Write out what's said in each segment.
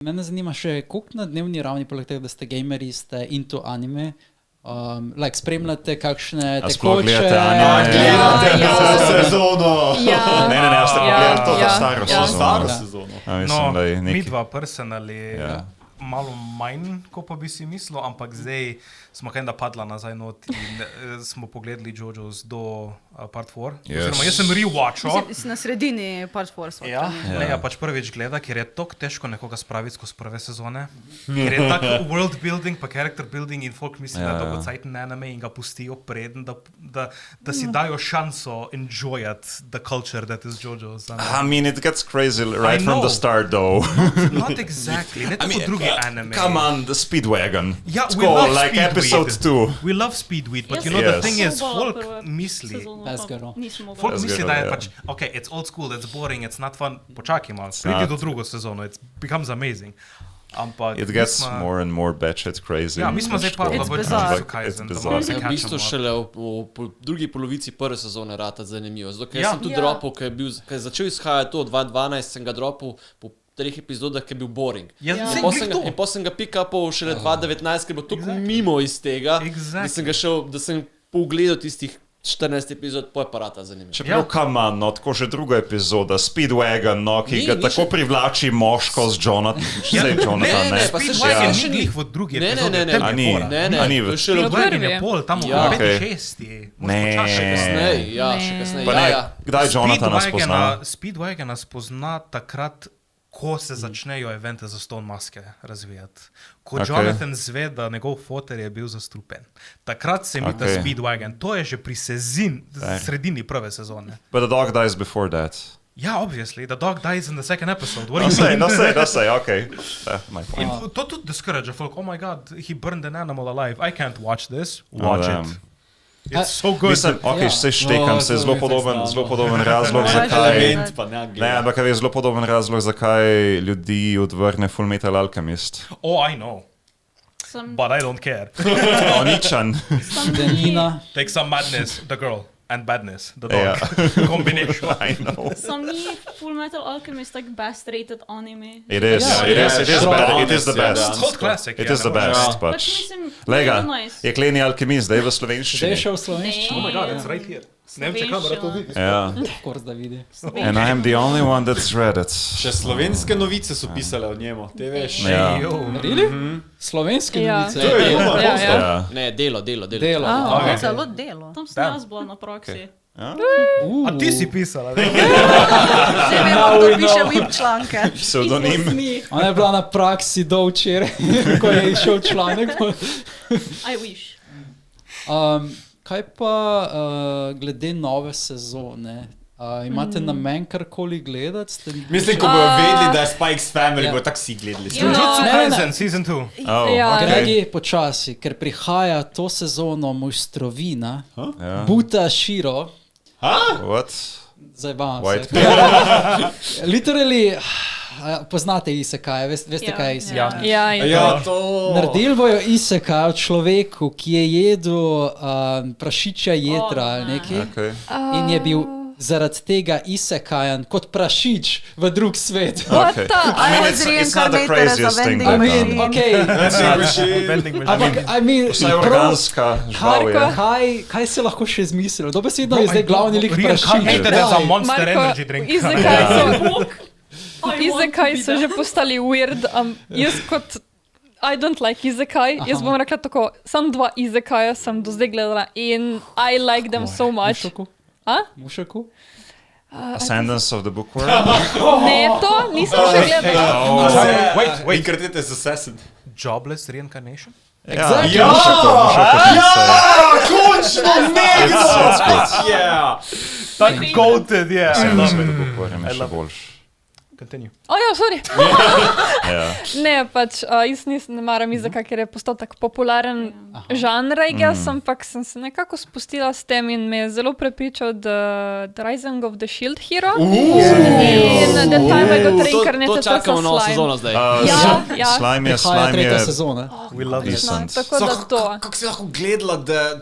Mene zanima še, koliko na dnevni ravni, poleg tega, da ste gameri, ste into anime, spremljate kakšne tekoče... A sploh gledate anime? Gledate sezono! Ja. Ne, ste pogledali to staro sezono. Staro sezono. Mislim, da je neki... midva personally malo manj, kot pa bi si mislil, ampak zdaj smo kaj da padla nazaj not in smo pogledali JoJo's do Part 4. Oziroma, jaz sem rewatchal. Si na sredini Part 4. Ja, pač prvič gleda, ker je tako težko nekoga spraviti skozi prve sezone. Ker je tak world building, pa character building in folk misli, da je to kot cajten anime in ga pustijo preden, da si dajo šanso enjoyat the culture that is JoJo's. I mean, it gets crazy right from the start, though. Not exactly. Ne tako drugi anime. Come on, the Speedwagon. Yeah, Let's we go, love like Speedweed. episode 2. We love Speedweed, but you know the thing is, folk misli, folk misli, da je pač, okay, it's old school, it's boring, it's not fun. Počakaj malo, pridi do drugo sezono, it becomes amazing. Ampak It gets more and more batshit crazy. Ja, mi smo zdaj pa It's v bizarre. Jujutsu Kaisen, da bizarre. malo se V bistvu catchamo. šele v drugi polovici prve sezone rata zanimivo. Zato, ker Ja. sem tudi dropal, ker je začel izhajati to, 2012 sem ga dropal po 3 epizodah, ker je bil boring. Ja, In potem sem ga pick-upal šele 2019, ker je bil toliko mimo iz tega, da sem pogledal tistih 14 epizod, pa je pa rata zanimivo. Čeprav, come on, tako že druga epizoda, Speedwagon, ki ga tako privlači moško z Jonathan, ne, pa se Speedwagon še ni glih v drugi Ne, epizodi, ne, ne, tem A je ni. fora. Ne, to je šele v Speedwagon je prvi. pol, tam Ja. v Okej. 5-6. Ne. Kasneje, Pa ne, kdaj Jonathana spozna? Speedwagona spozna takrat, ko se začnejo evente za Stone Maske razvijati. Ko Jonathan zve, da njegov foter je bil zastrupen. Takrat se mi ta Speedwagon. To je že pri sredini prve sezone. But the dog dies before that. Ja, obviously, the dog dies in the second episode. What do you mean? No say, okay. My point. In to tudi discourage folk. Oh my god, he burned an animal alive. I can't watch this. Watch it. It's so good. Mislim, se štekam, se je zelo podoben razlog, zakaj... Ne, ampak je zelo podoben razlog, zakaj ljudi odvrne Full Metal Alchemist. Oh, I know. But I don't care. Ničan. Denina. Take some madness, the girl, and badness, the dog. Combination. I know. Sam ni Full Metal Alchemist like best rated anime. It is the best. It's called classic. It is the best, Pač pač. mislim, Lega, very nice. je kleni alkemist, da je v Zdaj je slovenščini. šel v slovenščino. Oh my god, it's right here. Nemče kamera to vidi. Ja. Of course, da vidi. And I am the only one that's read it. Še slovenske novice so pisale o njemu, te veš. Ja. Naredili? Slovenske Ja. novice. To je doma, Ja. Ne, delo. Delo. Celo delo. Tam sem jaz bila na praksi. A ti si pisala, ne? Že vemo, kdo piše web članke. Pseudonim. Ona je bila na praksi do včeraj, ko je išel članek. I wish. Kaj pa glede nove sezone? Imate namen karkoli gledati? Mislim, ko bojo vedeli, da je Spike's Family, bojo tak vsi gledali. Jujutsu Kaisen, season 2. Oh, Ja. okay. Gregi, počasi, ker prihaja to sezono mojstrovina, Ja. Buta Shiro, What? zdaj vam White se. Literally, poznate isekai, veste kaj je isekai? Ja, to... Naredili bojo isekai o človeku, ki je jedel prašičja jedra ali nekaj Okay. in je bil zaradi tega isekajan kot prašič v drug svet. Okay. I mean, it's not the craziest thing I that mean, okay, Vsaj organska žival je. kaj se lahko še izmislil? Dobesedno je zdaj glavni lik prašič. Reincarnated as a Monster Marko, Energy drink. Izekaj so že postali weird. Jaz kot I don't like izekaj. Jaz bom rekla tako, sam 2 izekaja sem do zdaj gledala in I like them so much. Mušaku? Ascendance of the Bookworm. Ne, to nisem še gledala. Wait, Incarnated Assassin. Jobless reincarnation? Ja, Končno it's good. Yeah. Tak goated, yeah. I love Ascendance of it. the Bookworm je še boljš. Continue. Ja, sorry. Ja. Ne, pač jaz ne maram izekaj, ker je postal tak popularen žanr, ampak sem se nekako spustila s tem in me je zelo prepričal The Rising of the Shield Hero. In The Time I Got Reincarnated as a čakamo novo sezono Slime. zdaj. Ja. Slime Prihaja tretja je sezona. We love this. decent. Tako da to. Kako si lahko gledala, da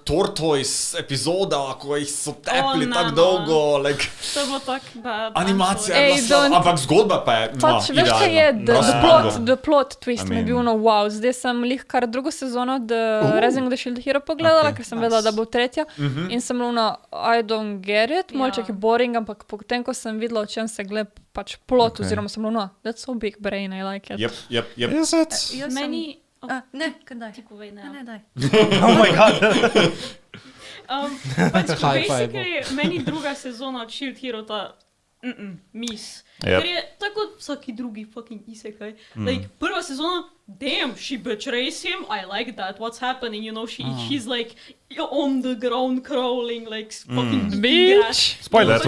Tortoise epizoda, ko jih so tepli ne, tako no. dolgo, like, To je bilo tako bad. animacija je Ej, bila slaba, don't- ampak zgodba pa je Pač veš, kaj je, The The plot twist mi je bil wow. Zdaj sem lih kar drugo sezono Rising of the Shield Hero pogledala, ker sem vedela, da bo tretja. In sem bila I don't get it, malček je boring, ampak potem, ko sem videla, o čem se gleda pač plot, oziroma sem bila, that's so big brain, I like it. Yep. Is it? Meni... Ne, kaj Ti povej, ne. Ne, daj. Oh my god. Pač basically, meni druga sezona od Shield Hero ta mis. Ker je tako vsaki drugi fucking isekaj. Like, prva sezona, damn, she betrays him, I like that, what's happening, you know, she's like on the ground crawling, like fucking bitch. Spoiler. That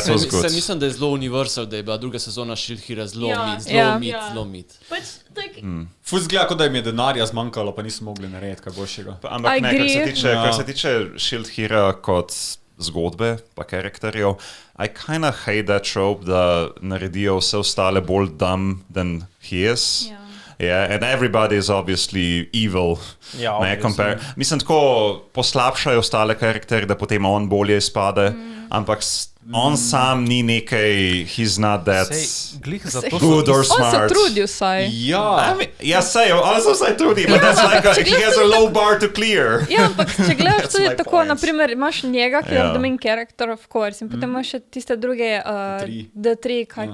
was good. Mislim, da je zelo universal, da je bila druga sezona Shield Hero zelo mit. Pač, like... Fuz gleda, kot da jim je denarja zmanjkalo, pa niso mogli narediti kaj boljšega. Ampak ne, kar se tiče Shield Hero kot zgodbe, pa karakterjev, I kind of hate that trope, da naredijo vse ostale bolj dumb than he is. Yeah, and everybody is obviously evil. Mislim, tako poslabšajo ostale karakterje, da potem on bolje izpade, ampak on sam ni nekaj, he's not that good or smart. On se trudil saj. Ja, sej, on se vsaj trudi, but that's like he has a low bar to clear. Ja, ampak če gledaš tudi tako, naprimer, imaš njega, ki je the main character, of course, in potem imaš še tiste druge, the three, kaj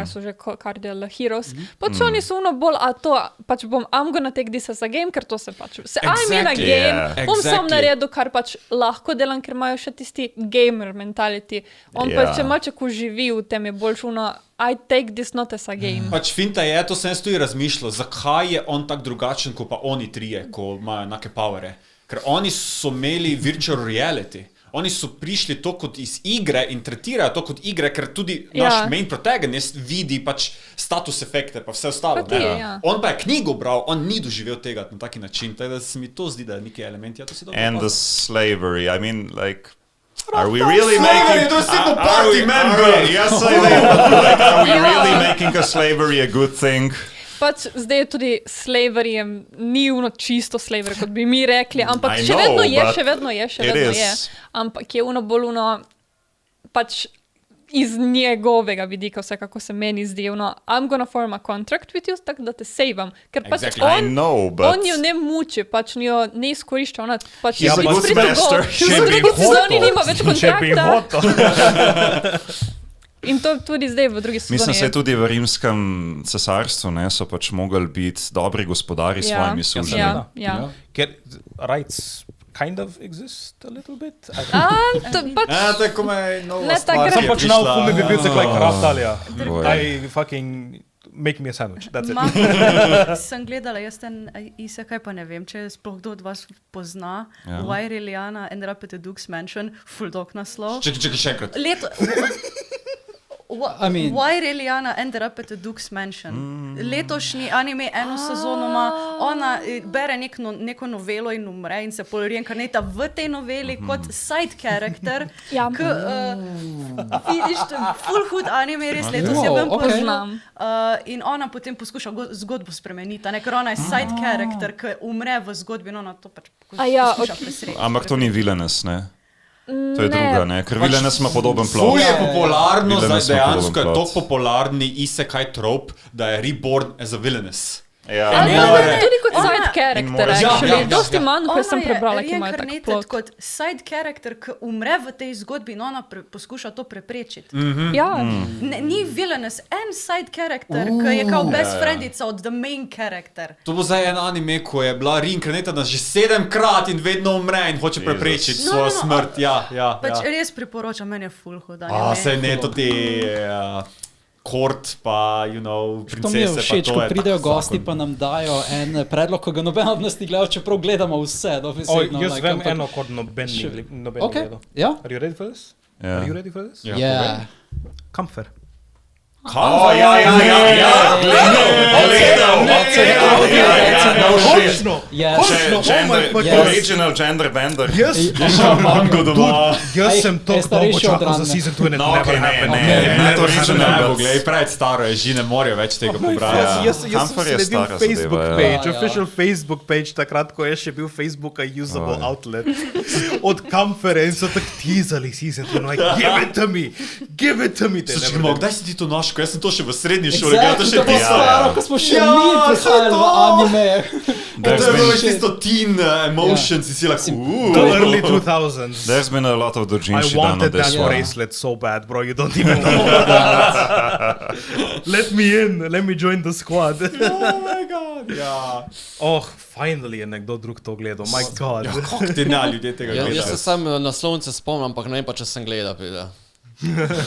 so že Cardial Heroes, pač oni so bolj, a to, pač I'm gonna take this as a game, ker to se pač, I'm in a game, bom sam naredil, kar pač lahko delam, ker imajo še tisti gamer mentality. On pa če malček uživi v tem, je bolj šuno, I take this not as a game. Pač finta je, to sem jaz tudi razmišljal, zakaj je on tak drugačen, kot pa oni trije, ko imajo enake powere. Ker oni so imeli virtual reality. Oni so prišli to kot iz igre in tretirajo to kot igre, ker tudi naš main protagonist vidi pač status efekte pa vse ostalo. On pa je knjigo bral, on ni doživel tega na taki način, tako da se mi to zdi, da je neki element. Ja, to si dobro and the slavery, I mean, like, are we really making a slavery a good thing? Pač zdaj tudi slavery ni čisto slavery, kot bi mi rekli, ampak še vedno je. Ampak je bolj pač iz njegovega vidika, vse kako se meni zdi, I'm gonna form a contract with you, tako da te savam. Ker pač on jo ne muči, pač jo ne izkorišča, ona pač je good master. V drugi sezoni nima več kontrakta. In to tudi zdaj v drugi sezoni. Mislim, se tudi v rimskem cesarstvu so pač mogli biti dobri gospodari s svojimi sužnji. Ker rights kind of exist a little bit. Tako me novo stvar. Sam pač now fumi bi bil tak like Raftalija. I fucking make me a sandwich. That's it. Sem gledala, jaz ten isekaj pa ne vem, če sploh kdo od vas pozna. Why Liliana ended up at the Duke's Mansion, full dog naslov. Čekaj še enkrat. Why Liliana ended up at the Duke's Mansion. Letošnji anime eno sezono ima, ona bere neko novelo in umre in se pol reinkarneta v tej noveli kot side character. Vidiš, full hood anime, res letos je vem poznam. In ona potem poskuša zgodbo spremeniti, ker ona je side character, ki umre v zgodbi in ona to pač poskuša presrečiti. Ampak to ni villainous, ne? To je druga, ne? Ker villainous ima podoben plot. Ful je popularno, dejansko je to popularni isekaj trope, da je reborn as a villainous. Tudi kot side character, actually. Dosti manj, ko sem prebrala, ki imajo tak plot. Kot side character, ki umre v tej zgodbi in ona poskuša to preprečiti. Ni villainous, en side character, ki je kao best friendica od the main character. To bo zdaj en anime, ko je bila reinkarnirana že 7-krat in vedno umre in hoče preprečiti svojo smrt. Pač res priporočam, meni je full hud anime. Saj ne, to ti kort, pa, princese, to mi je všeč, ko pridejo gosti, pa nam dajo en predlog, ko ga noben od nas ni gledal, čeprav gledamo vse. Jaz vem eno, kot noben gledal. Are you ready for this? Are you ready for this? Yeah. Comfort. Gledal. Končno! Original gender bender. Jaz sem to počakal za season 2 and it never happened. Ne, to že ne bo, gledaj, pred staro je, že ne morajo več tega pobrati. Jaz sem sledil Facebook page, official Facebook page, takrat, ko je še bil Facebook a usable outlet. Od Kamfere in so tak teasali season 2, like, give it to me. Kdaj si ti to našel? Jaz sem to še v srednji šoli. To je staro, ko smo še mi prihajali v anime. To je bilo več tisto teen emotions, si like, The early 2000s. There's been a lot of I doujinshi done on wanted this that one. bracelet so bad, bro. You don't even know. Let me in. Let me join the squad. oh my god, ja. Oh, finally je nekdo drug to gledal. My god. Ja, kako ti ne ljudje tega Jaz se gledajo? sam naslovnice spomnim, ampak ne vem pa, če sem gledal.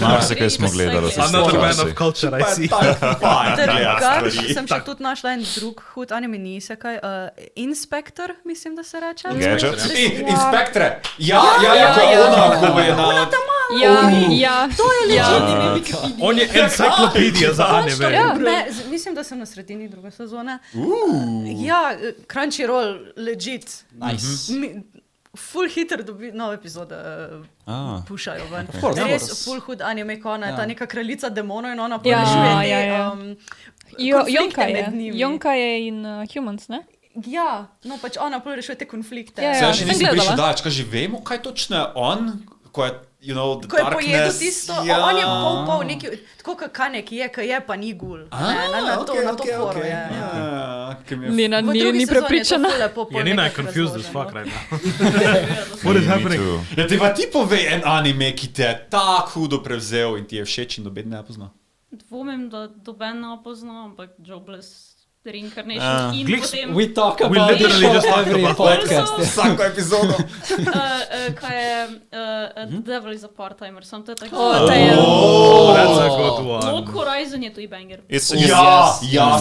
Marsikaj smo gledali. Another man of culture, I see. Drugač sem še tudi našla en drug hud anime, ni se kaj, Inspector, mislim, da se reče. Gadget? Inspektre! Ja, ko je na... To je legit. On je enciklopedija za anime. Ne, mislim, da sem na sredini druge sezone. Ja, Crunchyroll, legit. Nice. Full hitter dobi nove epizode, pušajo ven. Res full hud anime, ko ona je ta neka kraljica demonov in ona porešuje konflikte med njimi. Yonka je in Humans, ne? Ja, no pač ona porešuje te konflikte. Ja, Še sem nisem prišel gledala. daleč, kaj že vemo, kaj točno je on, ko je, you know, the Ko je pojedel darkness. tisto, on je pol neki, tako kakane, ki je pa ni gul. Na to foro je. Nina V drugi ni sezoni je to prepričana. ful lepo pol Ja, Nina je nekako confused as razloženo. fuck right now. What is happening? Ja, ti pa ti povej en anime, ki te je tako hudo prevzel in ti je všeč in noben ne pozna. Dvomim, da doben ne pozna, ampak Jobless Reincarnation in Glih- potem... We talk We about it literally just for talked every about podcast. Vsako epizodo. Kaj je The Devil is a Part-Timer, sam to je tako... Oh, that's a good one. Log Horizon je tudi banger. Ja, To se so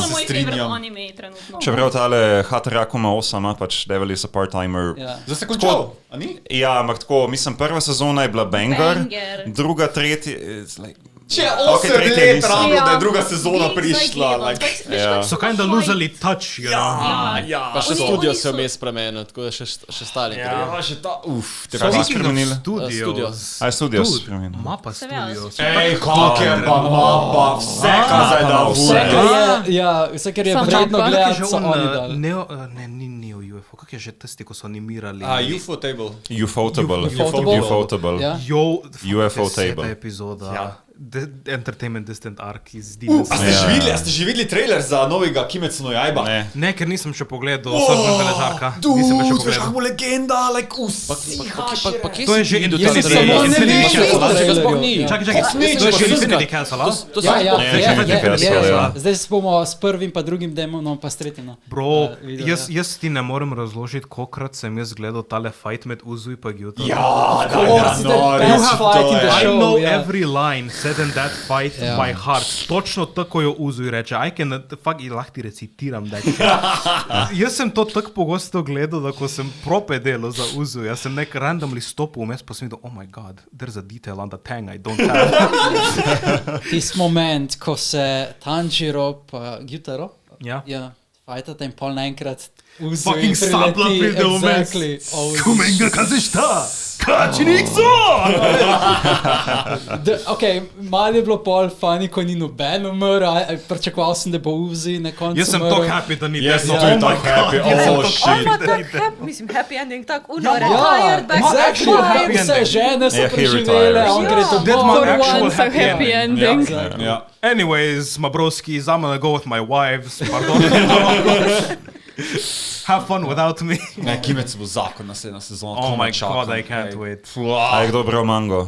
moji favorite strinjam. anime trenutno. Čeprav tale Hatarakuma 8 ima pač Devil is a part-timer. Ja. Zdaj se končal, a ni? Ja, ampak tako, mislim, prva sezona je bila banger, Banger. druga, tretja, it's like... Če je Okay, 8 tretja let nisem. rabilo, da je Ja. druga sezona prišla. Like, So kind of losally touch, you know. Pa še Oni studio so- se vmes spremenil, tako da še stali. Ja, že ta, te Kaj pa so spremenili? Studios. A je studio Dude, spremenil? Mapa Seveda. Studios. Ej, kak je pa mapa, vse kazaj da Vse, kar je Sam vredno Jump, gledati, so oni dali. Ni Neo UFO, kak je že tisti, ko so animirali? UFO Table. Ufotable. Ufotable. Ufotable. Ja. UFO table. Epizoda. Ja. Entertainment Distant Arc iz Demon A ste že videli trailer za novega Kimetsu no Yaiba? Ne. Ne, ker nisem še pogledal, sem veležarka. Nisem ga še Dude, veš pogledal. kako legenda, like vsi Pa kje To je si že videl Infinity ta trailer? Infinity Castle, Castle. tega sploh ni. Čakaj, To to je že Infinity Castle, a? To Ja, ja, Ne, ja, že ja, Castle, ja. ja. Zdaj bomo s prvim pa drugim demonom pa s tretjim. no. Bro, Videl, ja. jaz ti ne morem razložiti, kolikrat sem jaz gledal tale fight med Uzu in pa Gyuto. Ja, Course, the best fight in the I show, know ja. every line said in that fight Ja. by heart. Točno tako jo Uzu reče. I can, fuck, lahko ti recitiram. Jaz sem to tako pogosto gledal, da ko sem prope delal za Uzu, jaz sem nek randomly stopil vmes, pa sem videl, oh my god, there's a detail on the tang I don't have. Tisti moment, ko se Tanjiro pa Gyutaro Ja. fajtata in pol naenkrat Fucking sabla pride vmes. Exactly. Kumenga kazešta! Kačnikso! Ok, malo je bilo pol funny, ko ni noben umrl, pričakoval sem, da bo Uzi na koncu Jaz sem umrl. tako happy, da ni Jaz sem desno. tudi tako happy, oh shit. Mislim, happy ending, tako retired, back exactly, to happy vse ending. žene so Yeah, he preživele, retires. on gre That's my domov. actual Once a happy ending. Ja. Anyways, my broskies, I'm gonna go with my wives. Pardon. Have fun without me. Ne, Kimetsu bo zakon naslednja sezona. Oh my čakam, god, I can't ej. wait. A je kdo bral mango?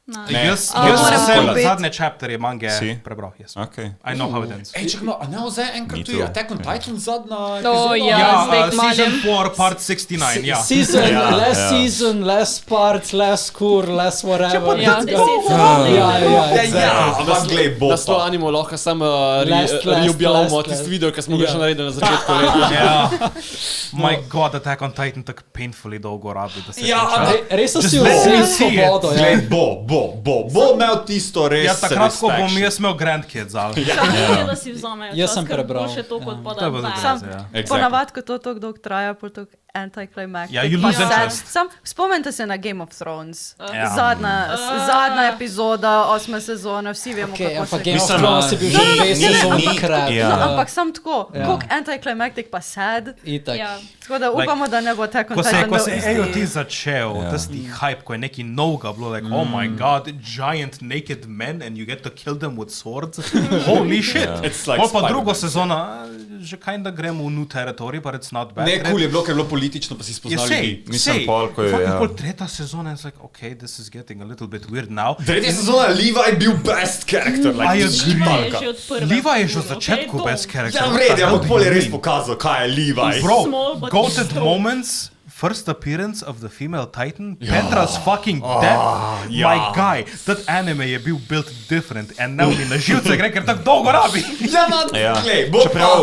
Ne. Jaz moram sem pobiti. zadnje chapterje mange Si? prebral. Yes. Ok. I know how it ends. Ej, čakaj, a ne zdaj enkrat Me tu je too. Attack on Titan zadnja Oh, epizoda? ja. zdaj Season kmalim. 4, part 69, ja. Season, less ja. season, less part, less kur, less whatever. Ja. Ja, Ampak glej, bo Naslov pa. animo lahko samo Last, reobjavimo last. tisti video, ki smo ga Ja. še naredili na začetku leta. Ja. My god, Attack on Titan tako painfully dolgo rabi, da se Ja, konča. ampak- Res so si Just let me vzeli see it. svobodo. Ja. Glej, bo. bo imel tisto res. Ja, takrat, ko bom jaz imel grandkids. Da si vzamejo Jaz čas, sem ker prebral. boljše to, kot pa To je bilo da. dobro, ja. Ponavadi, ko to tako dolgo traja, pol tako anticlimactic. Ja, you lose interest. Spomnite se na Game of Thrones. Ja. Zadnja epizoda, 8. sezona, vsi vemo, Okay, kako se ampak Game of Mislim, Thrones je bil že dve sezoni krep. Ja. No, ampak sam tako, koliko anticlimactic pa sad. Itak. Ja. Tako da upamo, da ne bo tako Ko se isti. AOT začel, tisti hype, ko je neki novega bilo, like, oh my god, giant naked men and you get to kill them with swords. Holy shit. It's like Pol pa Spider-Man. drugo sezona, že kinda gremo v new territory, but it's not bad. Ne, cool je bilo, ker je bilo politično, pa si spoznal ljudi. Mislim, pol, ko je, ja. Pol tretja sezona, it's like, okay, this is getting a little bit weird now. Tretja sezona, Levi bil best character. I agree. Je že od prve. Levi je že od Okay, začetku to. best character. Ja, v redu, ampak pol je res pokazal, kaj je Levi. Bro, Small but goated strong. moments, first appearance of the female Titan, Petra's fucking dead. ja. My guy, that anime je bil built different and now mi na živce gre, ker tako dolgo rabi. Ja, man, Ja. glej,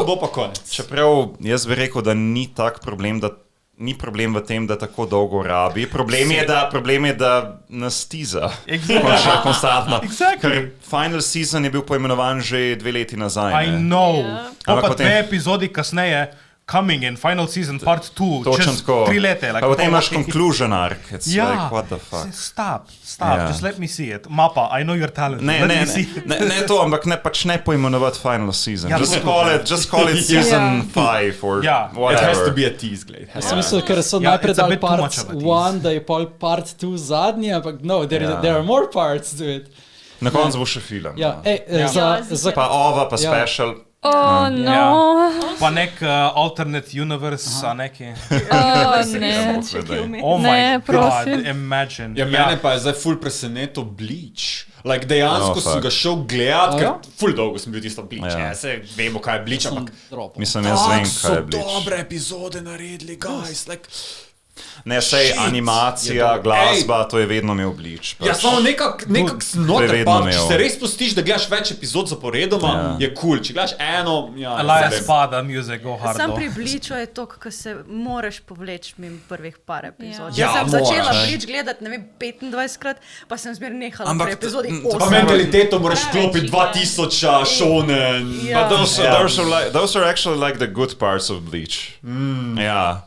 bo pa konec. Čeprav jaz bi rekel, da ni tak problem, da ni problem v tem, da tako dolgo rabi. Problem je, da nas tiza. Exactly. Konstantno. Exactly. Ker final season je bil poimenovan že 2 leti nazaj. I ne. know. Ja. Pa Ampak potem- 2 epizodi kasneje, coming in final season part 2, Točno čez tako. 3 leta. Pa potem imaš conclusion arc. It's Ja, like, what the fuck. stop, Ja. just let me see it. Mapa, I know you're talented, Ne, let ne, me see it. ne to, ampak ne pač ne poimenovati final season. Ja, Just to- call it season 5 or Ja. It whatever. has to be a tease, glej. Sem mislil, ker so Ja, najprej it's a dali bit too part much of a tease. 1, da je pol part 2 zadnji, ampak no, there are more parts to it. Na koncu bo še film. Ja, no. za Pa ova, pa Ja. special. Oh, no. Pa nek alternate universe, a neki. Oh, ne. Oh my Ne, god, prosim. imagine. Ja, mene pa je zdaj ful presenetil Bleach. Like, dejansko Oh, sem fuck. ga šel gledat, ker ja? ful dolgo sem bil tisto Bleach. Ja. Ja, se vemo, kaj je Bleach, ampak Mislim, jaz vem, tako kaj je so Bleach. dobre epizode naredili, guys. Like, Ne, sej Shit. animacija, glasba, to je vedno imel Bleach. ja, samo nekak sem To je noter, vedno pa če imel. se res pustiš, da gledaš več epizod zaporedoma, je cool. Če gledaš eno, ja, Elias ne vem. Spada, music, go hard. Sam pri Bleachu je to, ko se moraš povleči mimo prvih par epizod. Ja. Jaz sem Ja, začela moraš. Bleach gledati, ne vem, 25krat, pa sem zmer nehala Ampak pri epizodi to- Pa 8. mentaliteto moraš klopiti Preveč 2000 shonen. Ja. But those are actually like the good parts of Bleach. Ja.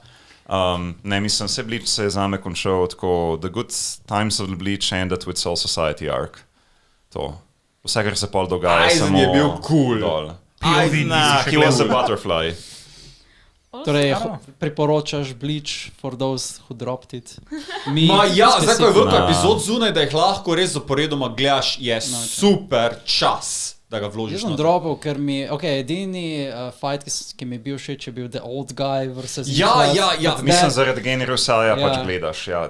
Ne, mislim, vse Bleach se je zame končal tako, the good times of Bleach ended with Soul Society arc. To. Vse, kar se pol dogaja, Aizen samo je bil cool. dol. POV Nah, nisi še he was a gledal. butterfly. Torej, priporočaš Bleach for those who dropped it. Mi Ma ja, zdaj ko je veliko Na. epizod zunaj, da jih lahko res zaporedoma gledaš, je super čas, da ga vložiš. Jaz sem noter. dropal, ker mi, edini fight, ki mi je bil všeč, je bil The Old Guy versus Ja, Nicholas, ja, ja. but Mislim, that- zaradi Generusaja pač Ja. gledaš, ja,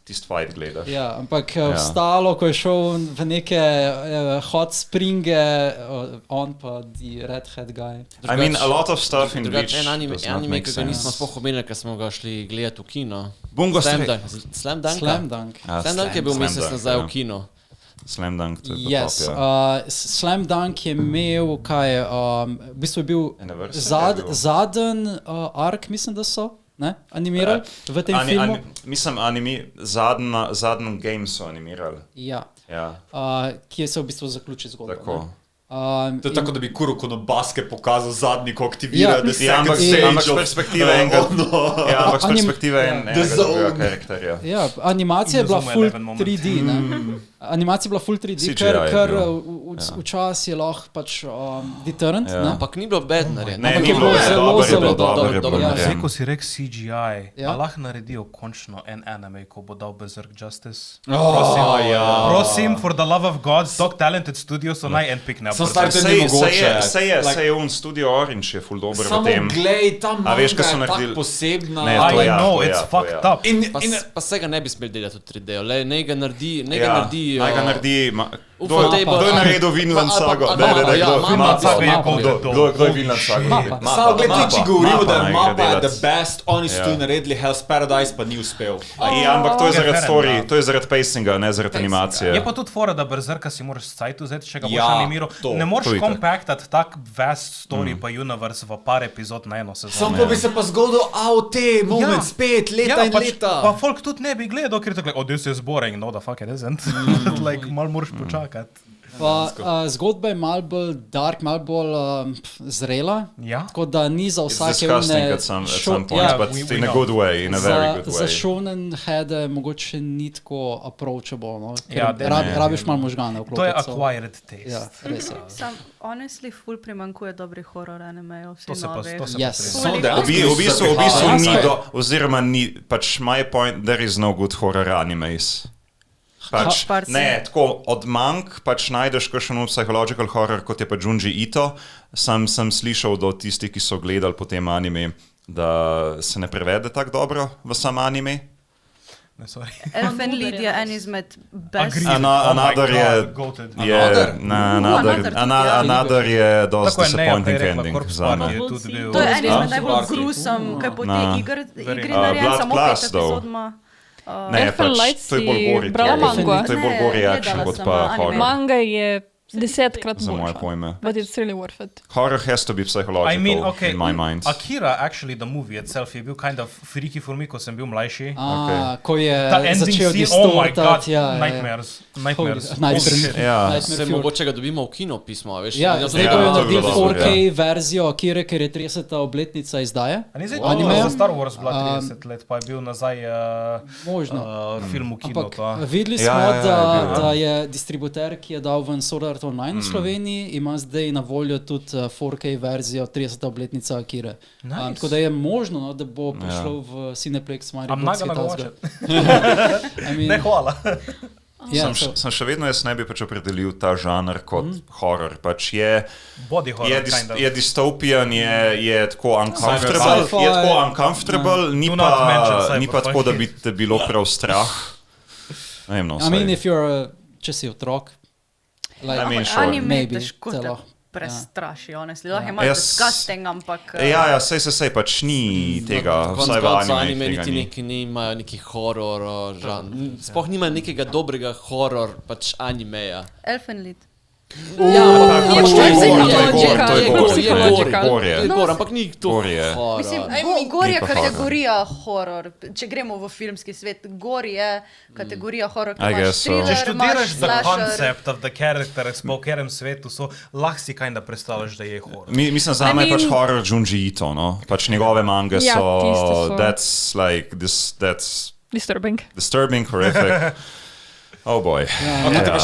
tist fight gledaš. Ja, ampak ostalo, ko je šel v neke hot springe, on pa the redhead guy. I mean, a lot of stuff in Bleach Drugače, en anime, does not make ki ga nismo sense. sploh omenili, ker smo ga šli gledati v kino. Bungo Slam Stray. Dunk. Slam Dunk. Slam Dunk. Slam Dunk je bil Slam mesec Dunk, nazaj ja. v kino. Slam Dunk, to je Yes, top, ja. Slam Dunk je imel, kaj, v bistvu je bil Anniversary je bil. zadnji ark, mislim, da so animirali v tem filmu. Mislim, zadnji game so animirali. Ja, Ja, ki se v bistvu zaključi zgodba. tako. ne. To je tako, da bi Kuroko na baske pokazal zadnji, ko aktivira, Ja. da se Ja, ampak z perspektive enega, ja, ampak z perspektive enega drugega karakterja. Ja, animacija je bila Inazuma full 11 moment. 3D. Ne? Animacija je bila full 3D, CGI ker, je ker bil. včasih je lahko pač deterrent. Ja. Ne? Ampak ni bilo bad narejeno. Ne, Ampak ni je bilo, bilo zelo, dober je zelo bil, dobro. dober je bil. Ja. Zdaj, Ja. ko si rekel CGI, Ja. lahko naredijo končno en anime, ko bo dal Berserk Justice. ja. Prosim, for the love of God, Dog Talented Studios so naj en pick na Sem star- Berserk. To je nemogoče. Sej je un Studio Orange je full dober v Samo tem. glej, tam A veš, kaj so je tako naredili? posebna. Ne, I to ja, know, to it's ja, to fucked ja. up. In Pa se ga ne bi smeli delati v 3D, le ne ga naredi, Naj ga naredi Ufotable. Kdo je naredil Vinland Sago? Vinland Saga je Kdo je Vinland Sago? Samo gledaj, če govorimo, da je Mapa Mapa naj gre the delat. best, oni so tu naredili Hell's Paradise, pa ni uspel. Ja, ampak to je zaradi fair story, enough. to je zaradi pacinga, ne zaradi animacije. Je pa tudi fora, da Berserka si moraš s cajt vzeti, če ga boš Ja, animiral. to. Ne moreš To itak. kompaktati tak vast story pa universe v par epizod na eno sezono. Samo to bi se pa zgodil AOT, moment, spet, leta in leta. Pa folk tudi ne bi gledal, ker je tako, oh, this is boring, no, the fuck it isn't. Like, malo moraš počakati. Pa, zgodba je malo bolj dark, malo bolj zrela. Ja. Tako da ni za It's vsake disgusting at some points, ja, but we in a know. good way, in a very good za way. shonen heade mogoče ni tako approachable. No? Ja, Rabiš malo možgane vklopiti. To je so- acquired taste. Ja, res je. Sam, honestly, ful primankuje dobrih horror animejev, To vsi se pa novi. to se Yes. pa Samo V dejansko bistvu Ja, ni, skaj. oziroma ni, pač my point, there is no good horror animes. Pač, Parci. ne, tako od mank pač najdeš kakšen psychological horror, kot je pa Junji Ito. Sem slišal do tistih, ki so gledali po tem anime, da se ne prevede tako dobro v sam anime. Ne, sorry. Elfen Lied je en izmed best. Agreed. Another Oh my je- God, goated. Another je dosti Tako je Neja disappointing prej rekla, ending Corpse za Party me. je tudi bil. To je en Ja. izmed najbolj grusom, kaj po tej igri narejen, Blood samo Plus, 5 though. epizod ima. Ne, Elfen pač, Light to je bolj si gori. brala mango? To je bolj Ne, gori gledala action kot sem pa anime. horror. Manga je 10krat Za moje boljša. pojme. But it's really worth it. Horror has to be psychological I mean, okay, in my mind. Akira, actually, the movie itself je bil kind of freaky for me, ko sem bil mlajši. Ko je Ta ending začel scene, oh my god, distortati. nightmares. Nightmares. Nightmares. Ja. Se mogoče ga dobimo v kino pismo, veš? Ja, Ja, zdaj Ja, bojo to bi naredili bilo dobro, 4K verzijo Akire, ker je 30. obletnica izdaje. A ni zdaj Anime? to za Star Wars bila 30 let, pa je bil nazaj Možno. film v kinu. Ampak videli Ja, smo, ja, ja, da, je bil, ja. da je distributer, ki je dal ven Sword Art Online v Sloveniji, ima zdaj na voljo tudi 4K verzijo 30. obletnica Akire. Nice. Tako da je možno, no, da bo prišlo v Cineplex I'm not gonna go watch it. I mean, Ne, hvala. ja, Sem še vedno jaz ne bi pač opredelil ta žanr kot horror. Pač je Body horror, kind of. je dystopian, je tako uncomfortable, Sci-fi. je tako uncomfortable, ni Do not mention pa sci-fi. tako, da bi te bilo prav strah. Ne vem, no, I mean, saj. če si otrok, like, I mean, sure. Anime Maybe, težko te celo. prestraši, honestly. Lahko je malo Jaz- disgusting, ampak... Ja, sej pač ni tega, vsaj v anime anime niti tega ni. neki nimajo neki horor, sploh nima nekega dobrega horor, pač animeja. Elfen Lied. Ja, Pač to je gor, to je gor, to je gor, Psychological. gor je. To je gor, ampak ni to Gor je. horor. Mislim, I mean, gor je ni pa kategorija horor. Če gremo v filmski svet, gor je kategorija horor, ki I imaš guess so. thriller, Če študiraš imaš the slasher. concept of the characters po katerem svetu so, lahko si kind of predstavljaš, da je horror. Mislim, za me je pač horror Junji Ito, no? Pač njegove mange Ja, tiste so, so. that's like, that's Disturbing. disturbing, horrific. Oh boy. Ja, Ja.